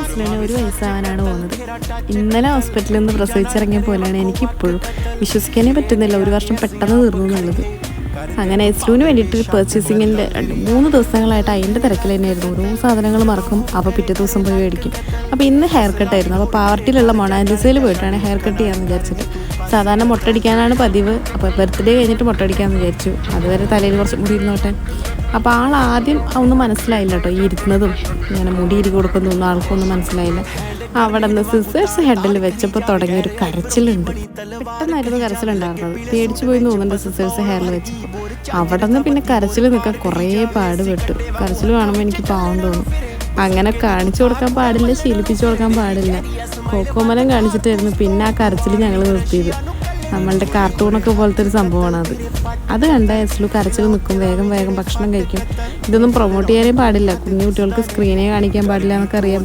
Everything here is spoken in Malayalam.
എസ്ലുവിന് 1 വയസ്സാവാനാണ് പോകുന്നത്. ഇന്നലെ ഹോസ്പിറ്റലിൽ നിന്ന് പ്രസവിച്ചിറങ്ങിയ പോലെയാണ് എനിക്കിപ്പോഴും വിശ്വസിക്കാനേ പറ്റുന്നില്ല 1 വർഷം പെട്ടെന്ന് തീർന്നു എന്നുള്ളത്. അങ്ങനെ എസ്ലുവിന് വേണ്ടിയിട്ട് പർച്ചേസിങ്ങിൻ്റെ 3 ദിവസങ്ങളായിട്ട് അതിൻ്റെ തിരക്കിൽ തന്നെയായിരുന്നു. ഓരോ സാധനങ്ങൾ മറക്കും, അപ്പോൾ പിറ്റേ ദിവസം പോയി മേടിക്കും. അപ്പോൾ ഇന്ന് ഹെയർ കട്ടായിരുന്നു. അപ്പോൾ പാവർട്ടിയിലുള്ള മൊണാലിസയിൽ പോയിട്ടാണ് ഹെയർ കട്ട് ചെയ്യാമെന്ന് വിചാരിച്ചത്. സാധാരണ മുട്ടടിക്കാനാണ് പതിവ്. അപ്പോൾ ബർത്ത്ഡേ കഴിഞ്ഞിട്ട് മുട്ടടിക്കാമെന്ന് വിചാരിച്ചു. അതുവരെ തലയിൽ കുറച്ച് മുടി ഇരുന്നോട്ടെ. അപ്പോൾ ആദ്യം ഒന്നും മനസ്സിലായില്ല കേട്ടോ, ഈ ഇരുന്നതും ഇങ്ങനെ മുടി ഇരി കൊടുക്കുന്നതൊന്നും ആൾക്കൊന്നും മനസ്സിലായില്ല. അവിടെ നിന്ന് സിസേഴ്സ് ഹെഡിൽ വെച്ചപ്പോൾ തുടങ്ങിയൊരു കരച്ചിലുണ്ട്. പെട്ടെന്നായിരുന്നു കരച്ചിലുണ്ടായിരുന്നത്. പേടിച്ചു പോയി തോന്നുന്നുണ്ട് സിസേഴ്സ് ഹെയറിൽ വെച്ചപ്പോൾ. അവിടെ നിന്ന് പിന്നെ കരച്ചിൽ നിൽക്കാൻ കുറേ പാടുപെട്ടു. കരച്ചിൽ കാണുമ്പോൾ എനിക്ക് പാവം തോന്നും. അങ്ങനെ കാണിച്ചു കൊടുക്കാൻ പാടില്ല, ശീലിപ്പിച്ചു കൊടുക്കാൻ പാടില്ല. കോക്കോമലം കാണിച്ചിട്ടായിരുന്നു പിന്നെ ആ കരച്ചിൽ ഞങ്ങൾ നിർത്തിയത്. നമ്മളുടെ കാർട്ടൂണൊക്കെ പോലത്തെ ഒരു സംഭവമാണ് അത് കണ്ട എസ്ലു കരച്ചിൽ നിൽക്കും, വേഗം ഭക്ഷണം കഴിക്കും. ഇതൊന്നും പ്രൊമോട്ട് ചെയ്യാനേ പാടില്ല, കുഞ്ഞു കുട്ടികൾക്ക് സ്ക്രീനെ കാണിക്കാൻ പാടില്ല എന്നൊക്കെ അറിയാം.